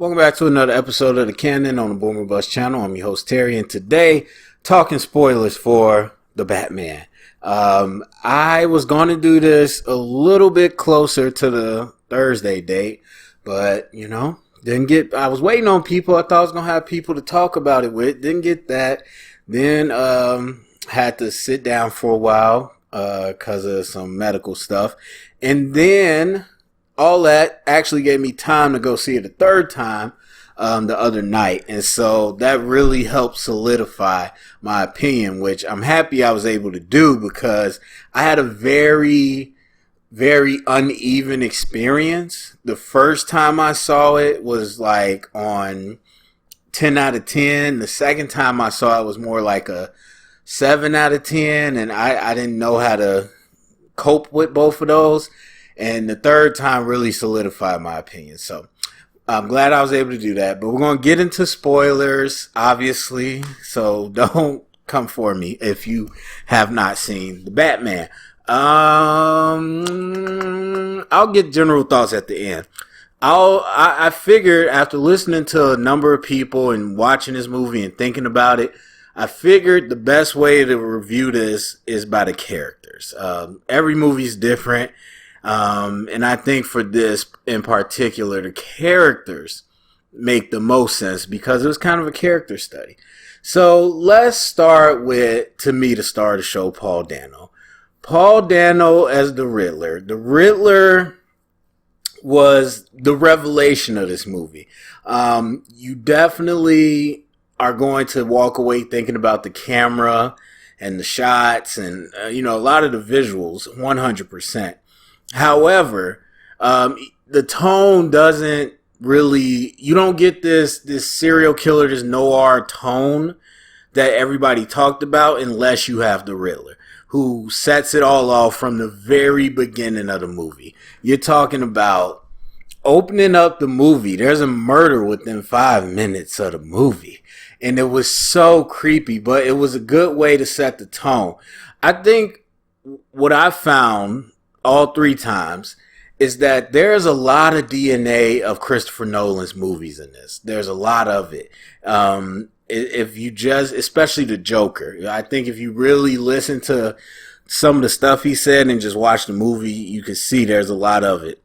Welcome back to another episode of the Canon on the Boomer Bus channel. I'm your host Terry, and today talking spoilers for the Batman. I was going to do this a little bit closer to the Thursday date, but didn't get. I was waiting on people. I thought I was gonna have people to talk about it with. Didn't get that. Then had to sit down for a while because of some medical stuff, and then all that actually gave me time to go see it a third time the other night. And so that really helped solidify my opinion, which I'm happy I was able to do because I had a very, very uneven experience. The first time I saw it was like on 10 out of 10. The second time I saw it was more like a 7 out of 10. And I didn't know how to cope with both of those. And the third time really solidified my opinion. So I'm glad I was able to do that. But we're going to get into spoilers, obviously. So don't come for me if you have not seen the Batman. I'll get general thoughts at the end. I figured after listening to a number of people and watching this movie and thinking about it, I figured the best way to review this is by the characters. Every movie's different. And I think for this in particular, the characters make the most sense because it was kind of a character study. So let's start with, to me, the star of the show, Paul Dano. Paul Dano as the Riddler. The Riddler was the revelation of this movie. You definitely are going to walk away thinking about the camera and the shots and, a lot of the visuals, 100%. However, the tone doesn't really, you don't get this serial killer, this noir tone that everybody talked about unless you have the Riddler, who sets it all off from the very beginning of the movie. You're talking about opening up the movie. There's a murder within 5 minutes of the movie. And it was so creepy, but it was a good way to set the tone. I think what I found all three times is that there's a lot of DNA of Christopher Nolan's movies in this. There's a lot of it. If you just, especially the Joker, I think if you really listen to some of the stuff he said and just watch the movie, you can see there's a lot of it.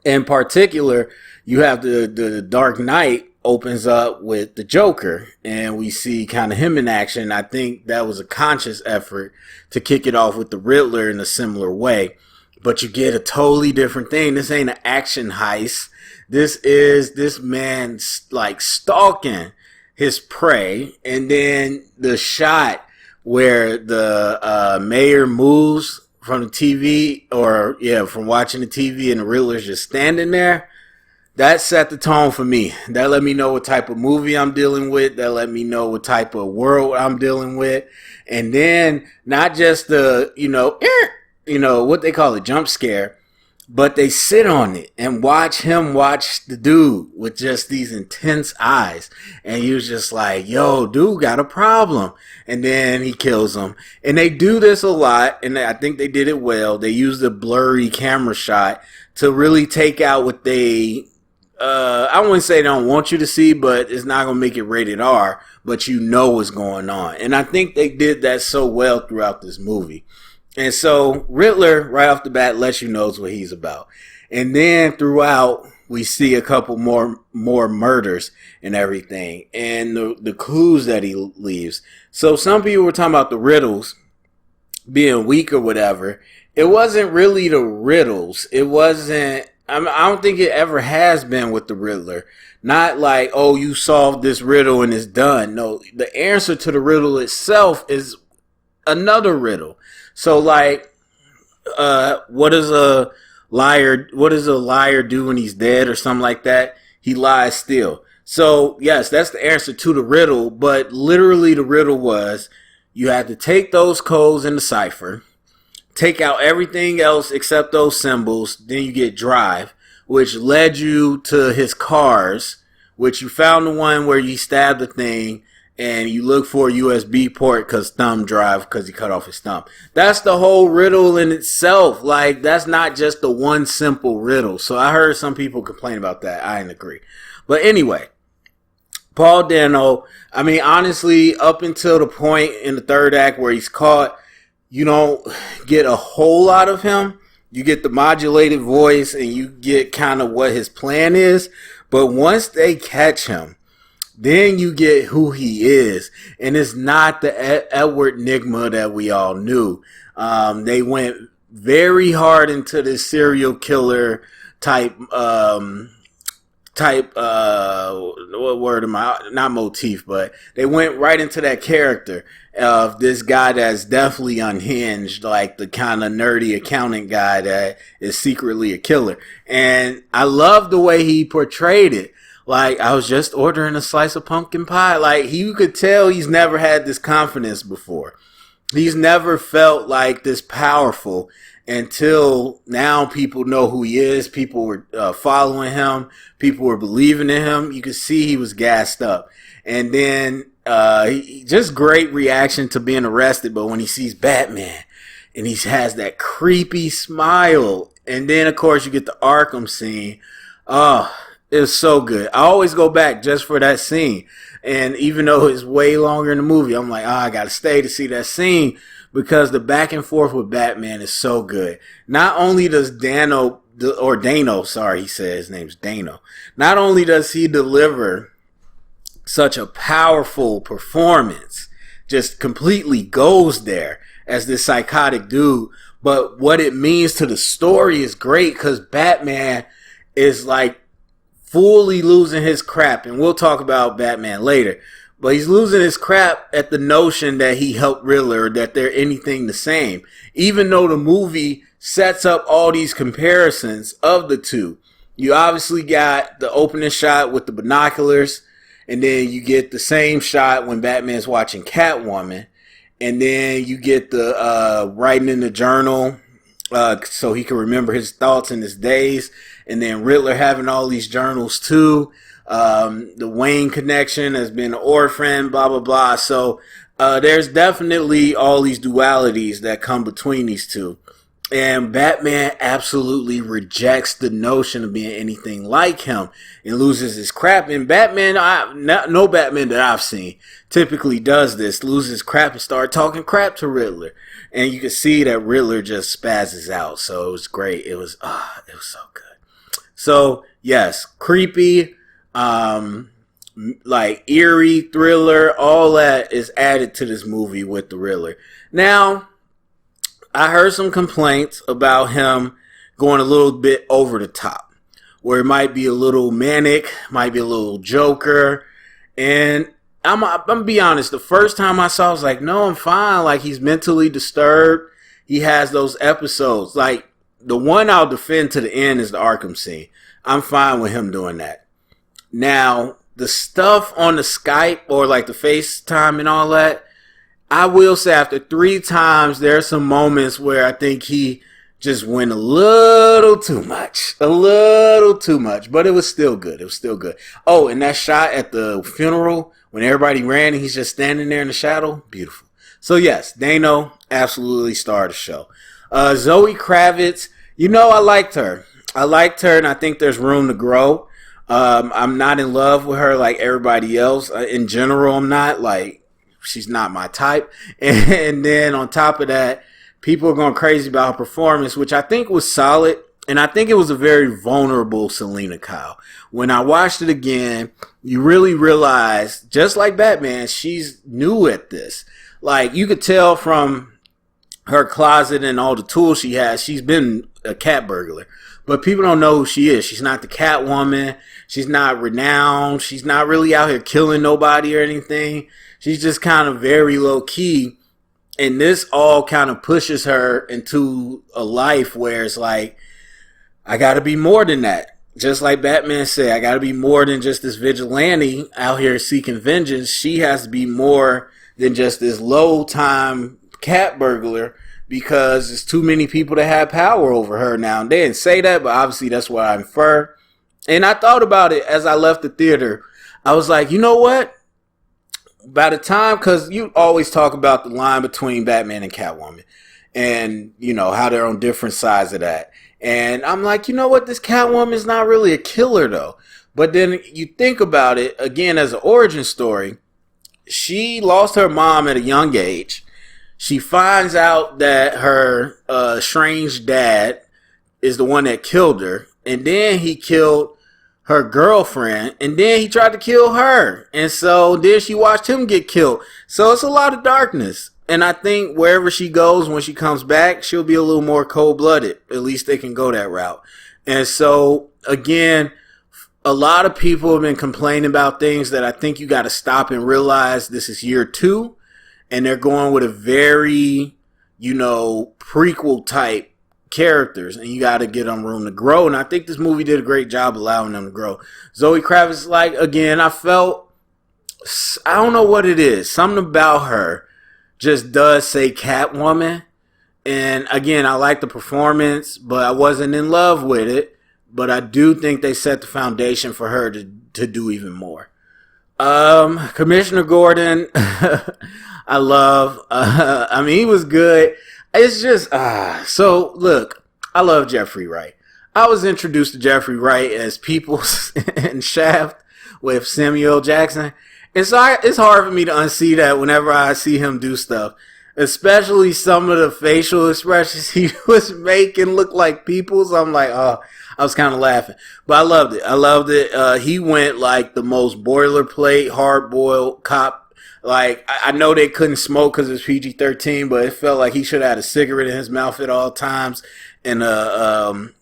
In particular, you have the Dark Knight opens up with the Joker, and we see kind of him in action. I think that was a conscious effort to kick it off with the Riddler in a similar way. But you get a totally different thing. This ain't an action heist. This is this man like stalking his prey. And then the shot where the mayor moves from the TV from watching the TV and the Riddler's just standing there. That set the tone for me. That let me know what type of movie I'm dealing with. That let me know what type of world I'm dealing with. And then not just the, what they call a jump scare, but they sit on it and watch him watch the dude with just these intense eyes. And he was just like, yo, dude got a problem. And then he kills him. And they do this a lot, and I think they did it well. They use the blurry camera shot to really take out what they, I wouldn't say they don't want you to see, but it's not going to make it rated R, but you know what's going on. And I think they did that so well throughout this movie. And so Riddler, right off the bat, lets you know what he's about. And then throughout, we see a couple more murders and everything. And the clues that he leaves. So some people were talking about the riddles being weak or whatever. It wasn't really the riddles. It wasn't, I don't think it ever has been with the Riddler. Not like, oh, you solved this riddle and it's done. No, the answer to the riddle itself is another riddle. So like, what does a liar do when he's dead or something like that? He lies still. So yes, that's the answer to the riddle, but literally the riddle was you had to take those codes in the cipher, take out everything else except those symbols, then you get drive, which led you to his cars, which you found the one where you stabbed the thing, and you look for a USB port because thumb drive because he cut off his thumb. That's the whole riddle in itself. Like, that's not just the one simple riddle. So I heard some people complain about that. I didn't agree. But anyway, Paul Dano, I mean, honestly, up until the point in the third act where he's caught, you don't get a whole lot of him. You get the modulated voice and you get kind of what his plan is. But once they catch him, then you get who he is. And it's not the Edward Nygma that we all knew. They went very hard into this serial killer type, what word am I, not motif, but they went right into that character of this guy that's definitely unhinged, like the kind of nerdy accountant guy that is secretly a killer. And I love the way he portrayed it. Like, I was just ordering a slice of pumpkin pie. Like, you could tell he's never had this confidence before. He's never felt like this powerful until now. People know who he is. People were following him. People were believing in him. You could see he was gassed up. And then just great reaction to being arrested. But when he sees Batman and he has that creepy smile. And then, of course, you get the Arkham scene. Oh, it was so good. I always go back just for that scene. And even though it's way longer in the movie, I'm like, I got to stay to see that scene because the back and forth with Batman is so good. Not only does Dano, he said his name's Dano. Not only does he deliver such a powerful performance, just completely goes there as this psychotic dude, but what it means to the story is great because Batman is like fully losing his crap, and we'll talk about Batman later, but he's losing his crap at the notion that he helped Riddler, that they're anything the same, even though the movie sets up all these comparisons of the two. You obviously got the opening shot with the binoculars, and then you get the same shot when Batman's watching Catwoman, and then you get the writing in the journal so he can remember his thoughts and his days. And then Riddler having all these journals too. The Wayne connection has been an orphan, blah, blah, blah. So there's definitely all these dualities that come between these two. And Batman absolutely rejects the notion of being anything like him and loses his crap. And Batman, no Batman that I've seen typically does this, loses his crap and start talking crap to Riddler. And you can see that Riddler just spazzes out. So it was great. It was so good. So, yes, creepy, like eerie, thriller, all that is added to this movie with the Riddler. Now, I heard some complaints about him going a little bit over the top, where it might be a little manic, might be a little Joker. And I'm gonna be honest, the first time I saw it, I was like, no, I'm fine. Like, he's mentally disturbed. He has those episodes. Like, the one I'll defend to the end is the Arkham scene. I'm fine with him doing that. Now, the stuff on the Skype or like the FaceTime and all that, I will say after 3 times, there are some moments where I think he just went a little too much. But it was still good. Oh, and that shot at the funeral when everybody ran and he's just standing there in the shadow, beautiful. So yes, Dano absolutely starred the show. Zoe Kravitz, I liked her. And I think there's room to grow. I'm not in love with her like everybody else. In general, I'm not. Like, she's not my type. And then on top of that, people are going crazy about her performance, which I think was solid. And I think it was a very vulnerable Selena Kyle. When I watched it again, you really realize, just like Batman, she's new at this. Like, you could tell from her closet and all the tools she has, she's been a cat burglar. But people don't know who she is. She's not the Catwoman. She's not renowned. She's not really out here killing nobody or anything. She's just kind of very low key. And this all kind of pushes her into a life where it's like, I got to be more than that. Just like Batman said, I got to be more than just this vigilante out here seeking vengeance. She has to be more than just this low-time cat burglar, because there's too many people that have power over her now. They didn't say that, but obviously that's what I infer. And I thought about it as I left the theater. I was like, you know what? By the time, because you always talk about the line between Batman and Catwoman and, how they're on different sides of that. And I'm like, you know what? This Catwoman is not really a killer, though. But then you think about it again as an origin story. She lost her mom at a young age. She finds out that her estranged dad is the one that killed her. And then he killed her girlfriend. And then he tried to kill her. And so then she watched him get killed. So it's a lot of darkness. And I think wherever she goes, when she comes back, she'll be a little more cold-blooded. At least they can go that route. And so, again, a lot of people have been complaining about things that I think you got to stop and realize this is year 2. And they're going with a very, prequel type characters. And you got to give them room to grow. And I think this movie did a great job allowing them to grow. Zoe Kravitz, again, I don't know what it is. Something about her just does say Catwoman. And again, I like the performance, but I wasn't in love with it. But I do think they set the foundation for her to do even more. Commissioner Gordon, I love. He was good. It's just, so look, I love Jeffrey Wright. I was introduced to Jeffrey Wright as Peoples in Shaft with Samuel L. Jackson. And so it's hard for me to unsee that whenever I see him do stuff. Especially some of the facial expressions he was making look like Peoples. I'm like, I was kind of laughing. But I loved it. He went like the most boilerplate, hard-boiled cop. Like, I know they couldn't smoke because it's PG-13, but it felt like he should have had a cigarette in his mouth at all times and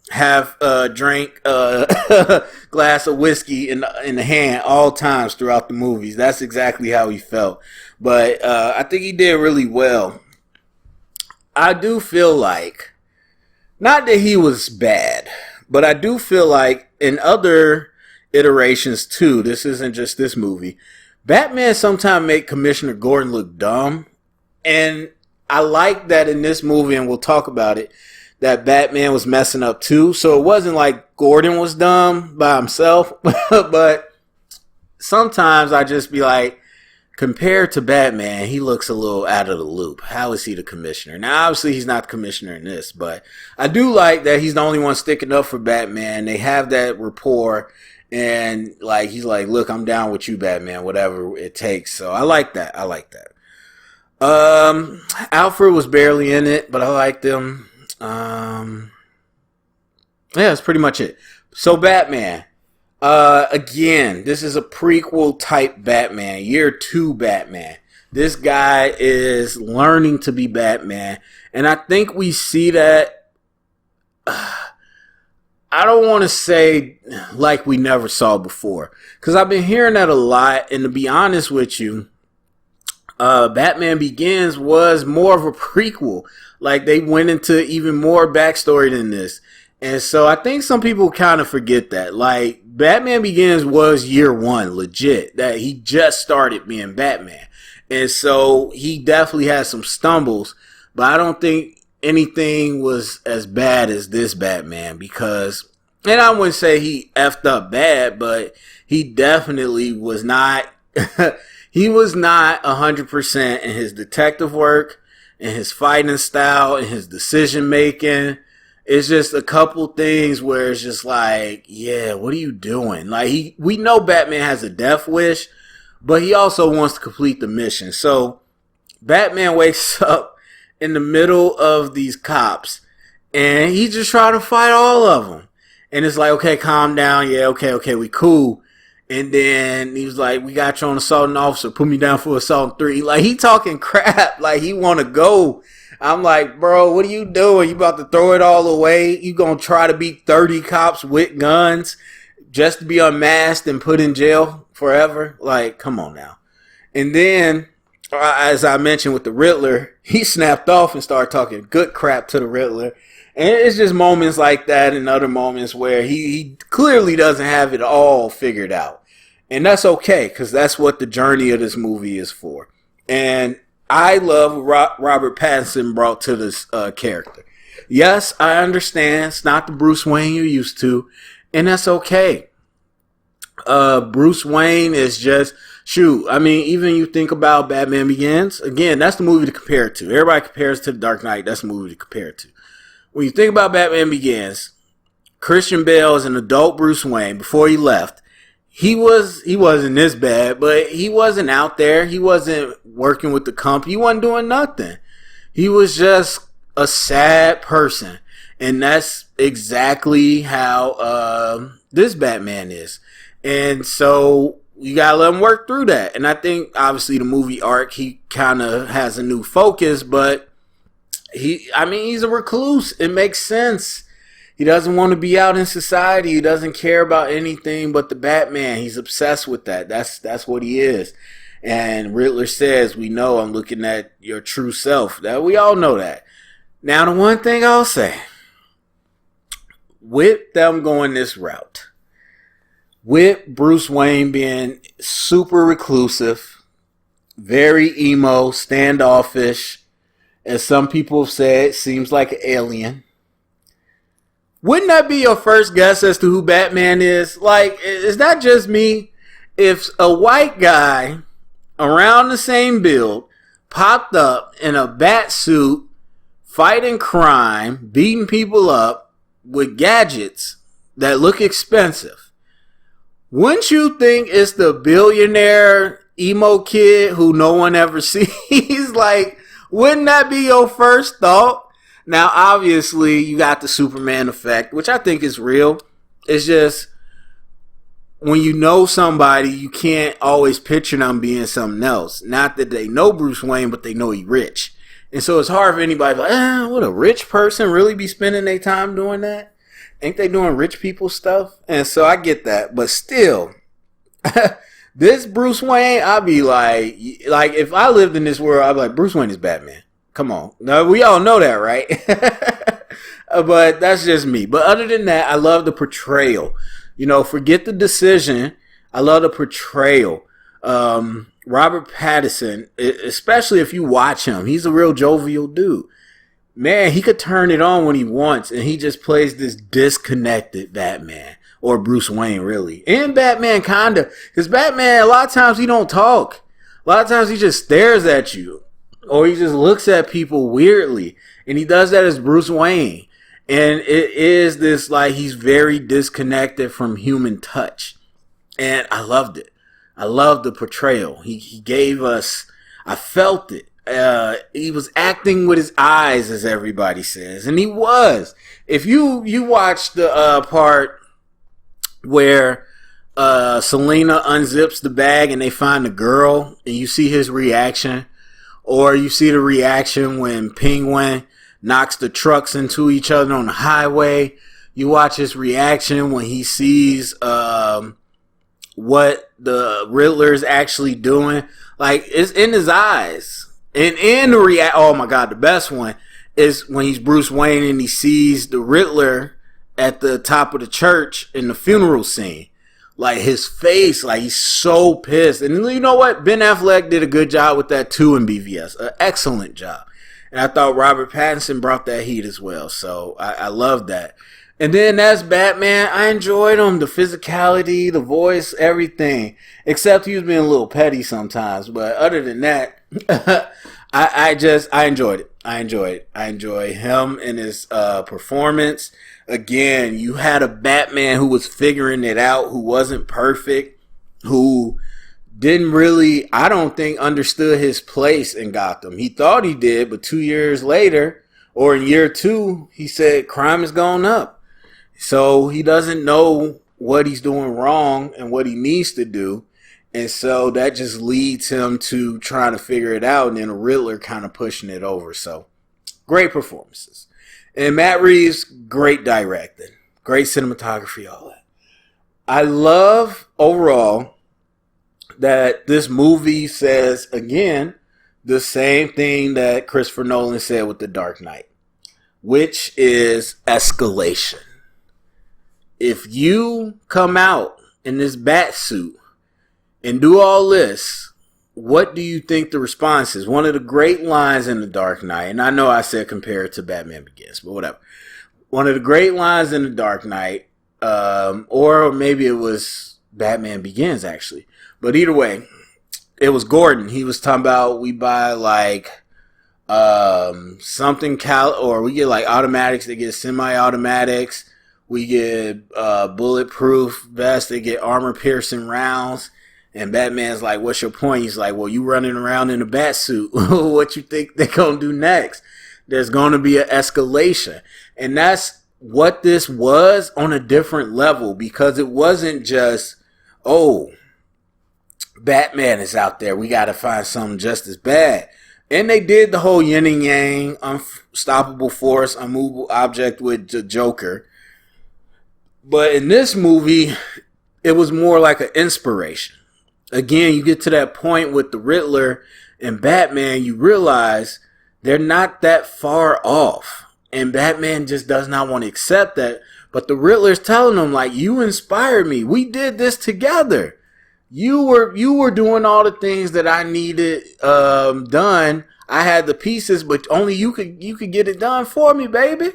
half drink glass of whiskey in the hand all times throughout the movies. That's exactly how he felt. But I think he did really well. I do feel like, not that he was bad, but I do feel like in other iterations too, this isn't just this movie, Batman sometimes make Commissioner Gordon look dumb. And I like that in this movie, and we'll talk about it, that Batman was messing up too. So it wasn't like Gordon was dumb by himself. But sometimes I just be like, compared to Batman, he looks a little out of the loop. How is he the commissioner? Now, obviously, he's not the commissioner in this, but I do like that he's the only one sticking up for Batman. They have that rapport, and like he's like, look, I'm down with you, Batman, whatever it takes. So I like that. Alfred was barely in it, but I liked him. That's pretty much it. So Batman. Again, this is a prequel type Batman, year 2 Batman. This guy is learning to be Batman, and I think we see that. I don't want to say like we never saw before, because I've been hearing that a lot, and to be honest with you, Batman Begins was more of a prequel. Like, they went into even more backstory than this. And so I think some people kind of forget that. Like, Batman Begins was year 1, legit. That he just started being Batman. And so he definitely had some stumbles. But I don't think anything was as bad as this Batman. Because, and I wouldn't say he effed up bad, but he definitely was not, he was not 100% in his detective work, in his fighting style, in his decision making. It's just a couple things where it's just like, yeah, what are you doing? Like, we know Batman has a death wish, but he also wants to complete the mission. So Batman wakes up in the middle of these cops, and he's just trying to fight all of them. And it's like, okay, calm down. Yeah, okay, we cool. And then he was like, we got you on assaulting officer. Put me down for assault 3. Like, he talking crap. Like, he want to go. I'm like, bro, what are you doing? You about to throw it all away? You gonna try to beat 30 cops with guns just to be unmasked and put in jail forever? Like, come on now. And then, as I mentioned with the Riddler, he snapped off and started talking good crap to the Riddler. And it's just moments like that and other moments where he clearly doesn't have it all figured out. And that's okay, because that's what the journey of this movie is for. And I love what Robert Pattinson brought to this character. Yes, I understand. It's not the Bruce Wayne you're used to, and that's okay. Bruce Wayne is just, even you think about Batman Begins, again, that's the movie to compare it to. Everybody compares to The Dark Knight. That's the movie to compare it to. When you think about Batman Begins, Christian Bale is an adult Bruce Wayne before he left, he wasn't this bad, but he wasn't out there. He wasn't working with the company. He wasn't doing nothing. He was just a sad person. And that's exactly how this Batman is. And so you gotta let him work through that. And I think obviously the movie arc, he kind of has a new focus, but he's a recluse. It makes sense. He doesn't want to be out in society. He doesn't care about anything but the Batman. He's obsessed with that. That's what he is. And Riddler says, we know I'm looking at your true self. That we all know that. Now, the one thing I'll say, with them going this route, with Bruce Wayne being super reclusive, very emo, standoffish, as some people have said, seems like an alien. Wouldn't that be your first guess as to who Batman is? Like, is that just me? If a white guy around the same build popped up in a bat suit, fighting crime, beating people up with gadgets that look expensive, wouldn't you think it's the billionaire emo kid who no one ever sees? Like, wouldn't that be your first thought? Now, obviously, you got the Superman effect, which I think is real. It's just, when you know somebody, you can't always picture them being something else. Not that they know Bruce Wayne, but they know he's rich. And so it's hard for anybody to be like, would a rich person really be spending their time doing that? Ain't they doing rich people stuff? And so I get that. But still, this Bruce Wayne, I'd be like, if I lived in this world, I'd be like, Bruce Wayne is Batman. Come on. Now, we all know that, right? But that's just me. But other than that, I love the portrayal. You know, forget the decision. I love the portrayal. Robert Pattinson, especially if you watch him, he's a real jovial dude. Man, he could turn it on when he wants, and he just plays this disconnected Batman. Or Bruce Wayne, really. And Batman, kinda. Because Batman, a lot of times he don't talk. A lot of times he just stares at you. Or he just looks at people weirdly. And he does that as Bruce Wayne. And it is this, like, he's very disconnected from human touch. And I loved it. I loved the portrayal. He gave us, I felt it. He was acting with his eyes, as everybody says. And he was. If you watch the part where Selena unzips the bag and they find the girl, and you see his reaction, or you see the reaction when Penguin knocks the trucks into each other on the highway. You watch his reaction when he sees what the Riddler is actually doing. Like, it's in his eyes. And in the oh my God, the best one is when he's Bruce Wayne and he sees the Riddler at the top of the church in the funeral scene. Like, his face, like, he's so pissed. And you know what? Ben Affleck did a good job with that too in BVS. An excellent job. And I thought Robert Pattinson brought that heat as well. So I love that. And then as Batman, I enjoyed him. The physicality, the voice, everything. Except he was being a little petty sometimes. But other than that, I enjoyed it. I enjoy him and his performance. Again, you had a Batman who was figuring it out, who wasn't perfect, who didn't really, I don't think, understood his place in Gotham. He thought he did, but 2 years later, or in year 2, he said crime has gone up. So he doesn't know what he's doing wrong and what he needs to do. And so that just leads him to trying to figure it out, and then a Riddler kind of pushing it over. So great performances. And Matt Reeves, great directing, great cinematography, all that. I love overall that this movie says, again, the same thing that Christopher Nolan said with The Dark Knight, which is escalation. If you come out in this bat suit and do all this, what do you think the response is? One of the great lines in The Dark Knight, and I know I said compare it to Batman Begins, but whatever. One of the great lines in The Dark Knight, or maybe it was Batman Begins, actually. But either way, it was Gordon. He was talking about we buy like something or we get like automatics, they get semi-automatics, We get bulletproof vests. They get armor-piercing rounds. And Batman's like, what's your point? He's like, well, you running around in a bat suit. What you think they're going to do next? There's going to be an escalation. And that's what this was on a different level, because it wasn't just, oh, Batman is out there, we got to find something just as bad. And they did the whole yin and yang, unstoppable force, unmovable object with the Joker. But in this movie, it was more like an inspiration. Again, you get to that point with the Riddler and Batman, you realize they're not that far off. And Batman just does not want to accept that. But the Riddler's telling him, like, you inspired me. We did this together. You were doing all the things that I needed done. I had the pieces, but only you could get it done for me, baby.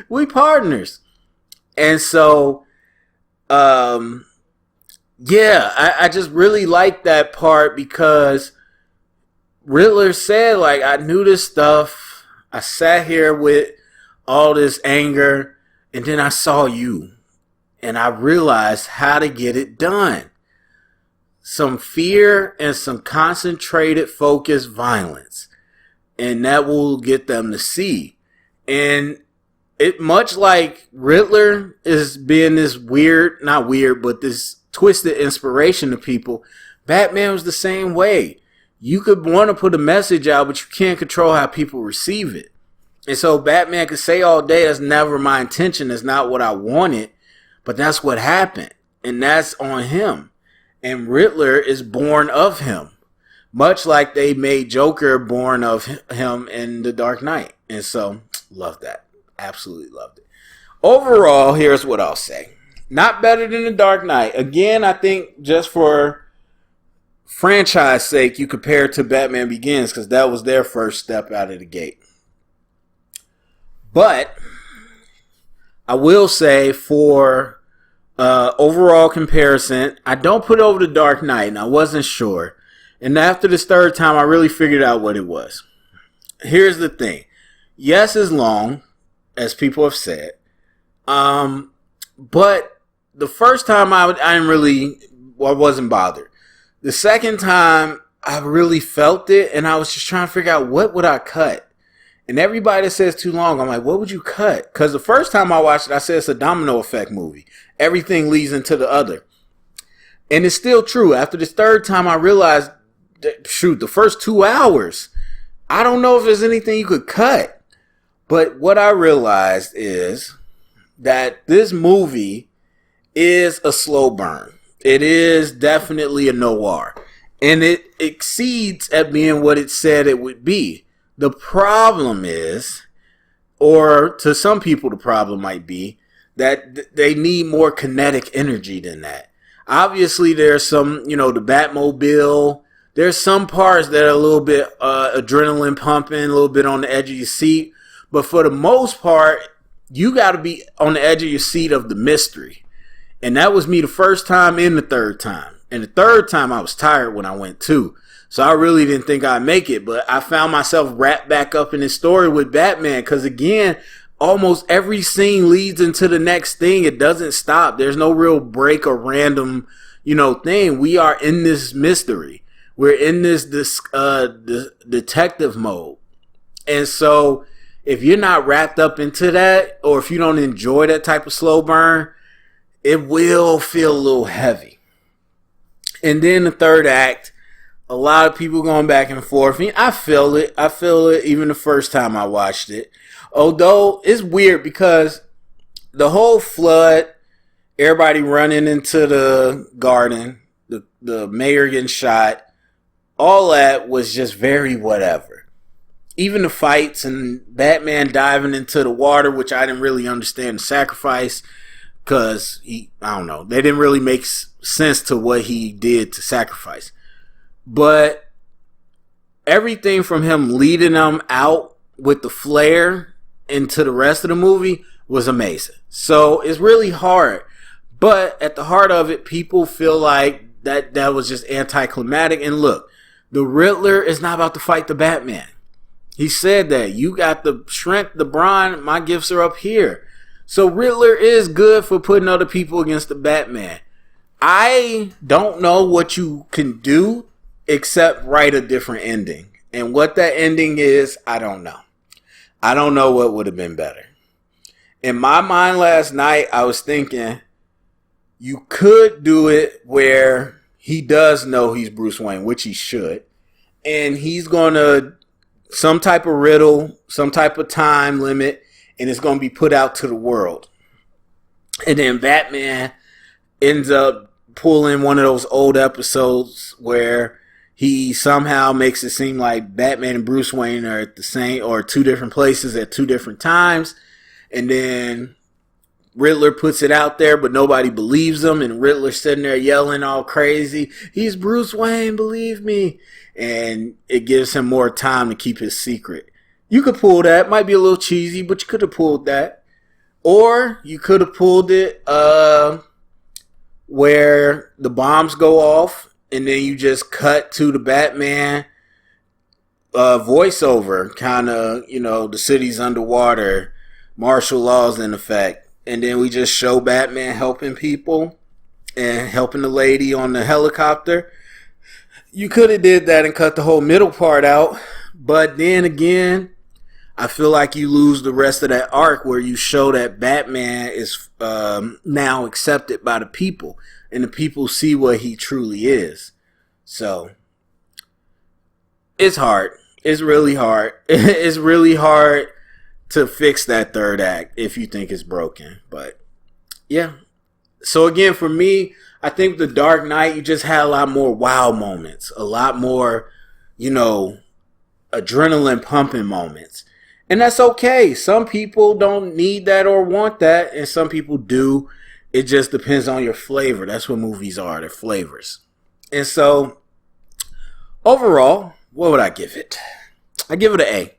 We partners. And so, yeah, I just really like that part, because Riddler said, like, I knew this stuff. I sat here with all this anger, and then I saw you, and I realized how to get it done. Some fear and some concentrated, focused violence, and that will get them to see. And it, much like Riddler is being this weird, not weird, but this twisted inspiration to people, Batman was the same way. You could want to put a message out, but you can't control how people receive it. And so Batman could say all day, that's never my intention, that's not what I wanted, but that's what happened, and that's on him. And Riddler is born of him, much like they made Joker born of him in The Dark Knight. And so, love that. Absolutely loved it. Overall, here's what I'll say. Not better than The Dark Knight. Again, I think just for franchise sake, you compare it to Batman Begins, because that was their first step out of the gate. But I will say, for overall comparison, I don't put over The Dark Knight, and I wasn't sure. And after this third time, I really figured out what it was. Here's the thing. Yes, it's long, as people have said. But the first time I wasn't bothered. The second time, I really felt it, and I was just trying to figure out, what would I cut? And everybody that says too long, I'm like, what would you cut? Because the first time I watched it, I said it's a domino effect movie. Everything leads into the other. And it's still true. After this third time, I realized that, the first 2 hours, I don't know if there's anything you could cut. But what I realized is that this movie is a slow burn. It is definitely a noir. And it exceeds at being what it said it would be. The problem is, or to some people the problem might be, that they need more kinetic energy than that. Obviously, there's some, the Batmobile. There's some parts that are a little bit adrenaline pumping, a little bit on the edge of your seat. But for the most part, you got to be on the edge of your seat of the mystery. And that was me the first time and the third time. And the third time I was tired when I went too. So I really didn't think I'd make it. But I found myself wrapped back up in this story with Batman. Because again, almost every scene leads into the next thing. It doesn't stop. There's no real break or random, thing. We are in this mystery. We're in this detective mode. And so if you're not wrapped up into that, or if you don't enjoy that type of slow burn, it will feel a little heavy. And then the third act, a lot of people going back and forth. I feel it. I feel it even the first time I watched it. Although it's weird because the whole flood, everybody running into the garden, the mayor getting shot, all that was just very whatever. Even the fights and Batman diving into the water, which I didn't really understand the sacrifice, because I don't know, they didn't really make sense to what he did to sacrifice. But everything from him leading them out with the flare into the rest of the movie was amazing. So it's really hard. But at the heart of it, people feel like that was just anticlimactic. And look, the Riddler is not about to fight the Batman. He said that. You got the strength, the brawn, my gifts are up here. So Riddler is good for putting other people against the Batman. I don't know what you can do except write a different ending. And what that ending is, I don't know. I don't know what would have been better. In my mind last night, I was thinking you could do it where he does know he's Bruce Wayne, which he should. And he's going to, some type of riddle, some type of time limit, and it's going to be put out to the world. And then Batman ends up pulling one of those old episodes where he somehow makes it seem like Batman and Bruce Wayne are at the same or two different places at two different times. And then Riddler puts it out there, but nobody believes him. And Riddler's sitting there yelling all crazy, "He's Bruce Wayne, believe me." And it gives him more time to keep his secret. You could pull that. Might be a little cheesy, but you could have pulled that. Or you could have pulled it where the bombs go off and then you just cut to the Batman voiceover. Kind of, the city's underwater, martial law's in effect. And then we just show Batman helping people and helping the lady on the helicopter. You could have did that and cut the whole middle part out. But then again, I feel like you lose the rest of that arc where you show that Batman is now accepted by the people. And the people see what he truly is. So, it's hard. It's really hard. It's really hard to fix that third act if you think it's broken. But, yeah. So, again, for me, I think The Dark Knight, you just had a lot more wow moments. A lot more, adrenaline pumping moments. And that's okay. Some people don't need that or want that, and some people do. It just depends on your flavor. That's what movies are. They're flavors. And so, overall, what would I give it? I give it an A.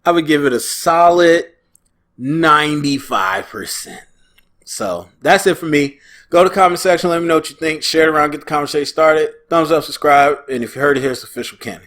I would give it a solid 95%. So, that's it for me. Go to the comment section. Let me know what you think. Share it around. Get the conversation started. Thumbs up, subscribe. And if you heard it here, it's official canon.